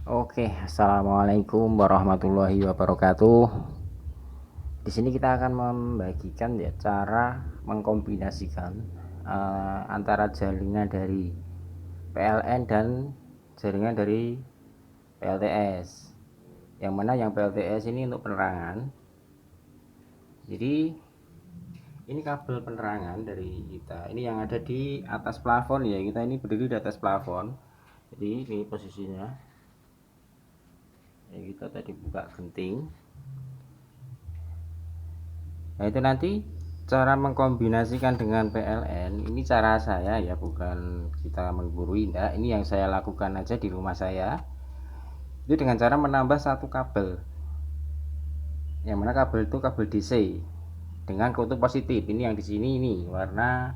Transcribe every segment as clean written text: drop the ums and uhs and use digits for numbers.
Oke, assalamualaikum warahmatullahi wabarakatuh. Di sini kita akan membagikan ya cara mengkombinasikan antara jaringan dari PLN dan jaringan dari PLTS. Yang mana yang PLTS ini untuk penerangan. Jadi ini kabel penerangan dari kita. Ini yang ada di atas plafon ya. Kita ini berdiri di atas plafon. Jadi ini posisinya. Ya, kita tadi buka genting. Nah itu nanti cara mengkombinasikan dengan PLN ini cara saya ya, bukan kita menggurui, enggak. Ini yang saya lakukan aja di rumah saya, itu dengan cara menambah satu kabel, yang mana kabel itu kabel DC dengan kutub positif. Ini yang di sini ini warna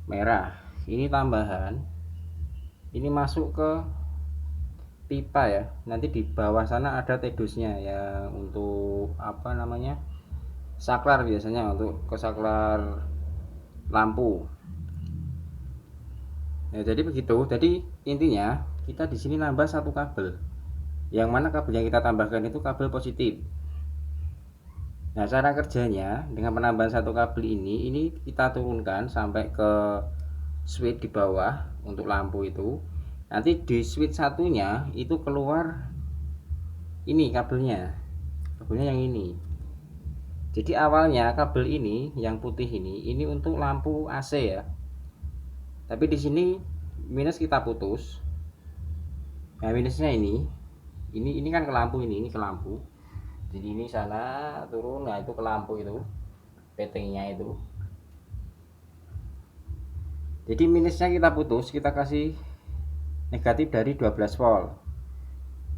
merah, ini tambahan, ini masuk ke pipa ya. Nanti di bawah sana ada tedusnya ya, untuk apa namanya, saklar, biasanya untuk ke saklar lampu. Ya, jadi begitu. Jadi intinya kita di sini nambah satu kabel. Yang mana kabel yang kita tambahkan itu kabel positif. Nah, cara kerjanya dengan penambahan satu kabel ini kita turunkan sampai ke switch di bawah untuk lampu itu. Nanti di switch satunya itu keluar ini kabelnya. Kabelnya yang ini. Jadi awalnya kabel ini yang putih ini untuk lampu AC ya. Tapi di sini minus kita putus. Nah, minusnya ini kan ke lampu, ini ke lampu. Jadi ini sana turun, nah itu ke lampu itu PT-nya itu. Jadi minusnya kita putus, kita kasih negatif dari 12 volt.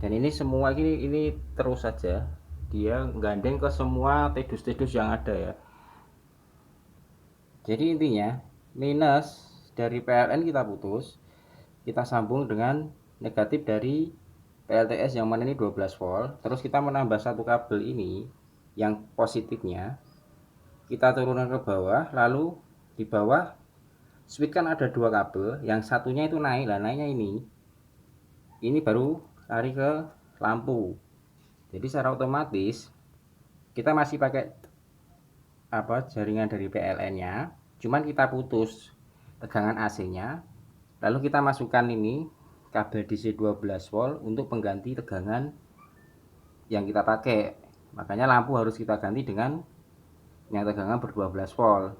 Dan ini semua ini terus saja dia gandeng ke semua tedus-tedus yang ada ya. Jadi intinya minus dari PLN kita putus, kita sambung dengan negatif dari PLTS yang mana ini 12 volt. Terus kita menambah satu kabel ini yang positifnya, kita turunkan ke bawah. Lalu di bawah switch kan ada dua kabel, yang satunya itu naik, lah naiknya ini baru lari ke lampu. Jadi secara otomatis kita masih pakai jaringan dari PLN nya, cuman kita putus tegangan AC nya, lalu kita masukkan ini kabel DC 12 volt untuk pengganti tegangan yang kita pakai. Makanya lampu harus kita ganti dengan yang tegangan ber-12 volt.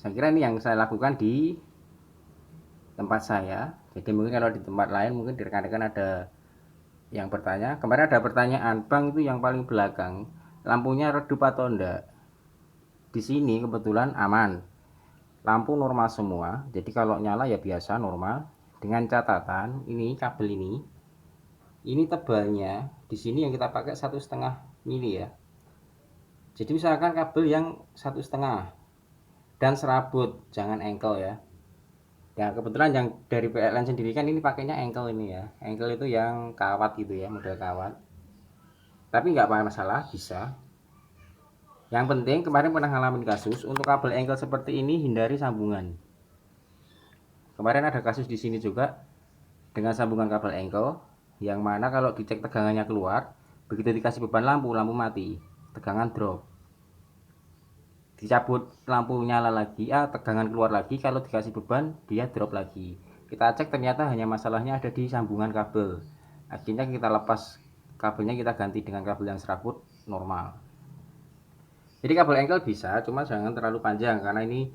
Saya kira ini yang saya lakukan di tempat saya. Jadi mungkin kalau di tempat lain, mungkin di rekan-rekan ada yang bertanya. Kemarin ada pertanyaan, bang itu yang paling belakang lampunya redup atau enggak? Di sini kebetulan aman, lampu normal semua. Jadi kalau nyala ya biasa normal. Dengan catatan ini kabel ini tebalnya di sini yang kita pakai 1,5 mili ya. Jadi misalkan kabel yang 1,5 dan serabut, jangan engkel ya. Ya kebetulan yang dari PLN sendiri kan ini pakainya engkel ini ya. Engkel itu yang kawat gitu ya, model kawat. Tapi nggak masalah, bisa. Yang penting kemarin pernah ngalamin kasus untuk kabel engkel seperti ini, hindari sambungan. Kemarin ada kasus di sini juga dengan sambungan kabel engkel, yang mana kalau dicek tegangannya keluar, begitu dikasih beban lampu, lampu mati, tegangan drop. Dicabut lampu nyala lagi, tegangan keluar lagi, kalau dikasih beban dia drop lagi. Kita cek ternyata hanya masalahnya ada di sambungan kabel. Akhirnya kita lepas kabelnya, kita ganti dengan kabel yang serabut normal. Jadi kabel engkel bisa, cuma jangan terlalu panjang karena ini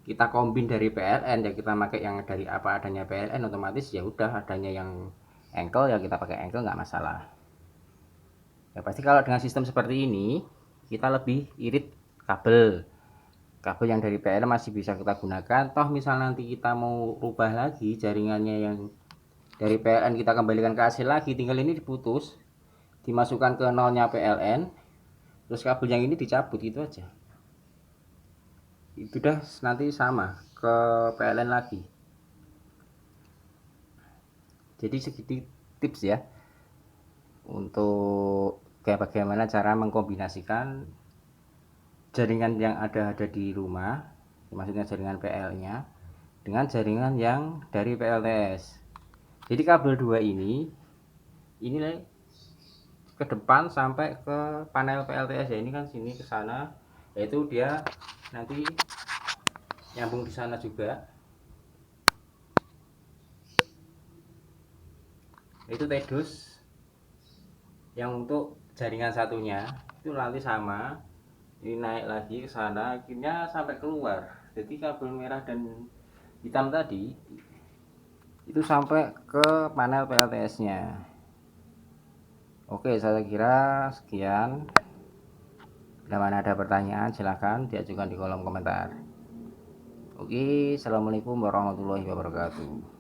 kita kombin dari PLN ya, kita pakai yang dari apa adanya PLN, otomatis ya udah adanya yang engkel ya kita pakai engkel, nggak masalah. Ya pasti kalau dengan sistem seperti ini kita lebih irit kabel. Kabel yang dari PLN masih bisa kita gunakan. Toh misal nanti kita mau rubah lagi jaringannya yang dari PLN, kita kembalikan ke AC lagi, tinggal ini diputus, dimasukkan ke nolnya PLN, terus kabel yang ini dicabut, gitu aja. Itu dah nanti sama ke PLN lagi. Jadi segitu tips ya untuk kayak bagaimana cara mengkombinasikan jaringan yang ada di rumah, maksudnya jaringan PL nya dengan jaringan yang dari PLTS. Jadi kabel 2 ini ke depan sampai ke panel PLTS ya, ini kan sini ke sana, yaitu dia nanti nyambung di sana juga. Itu tedus yang untuk jaringan satunya itu nanti sama, ini naik lagi ke sana, akhirnya sampai keluar. Jadi kabel merah dan hitam tadi itu sampai ke panel PLTS nya. Oke, saya kira sekian. Bila mana ada pertanyaan silahkan diajukan di kolom komentar. Oke, assalamualaikum warahmatullahi wabarakatuh.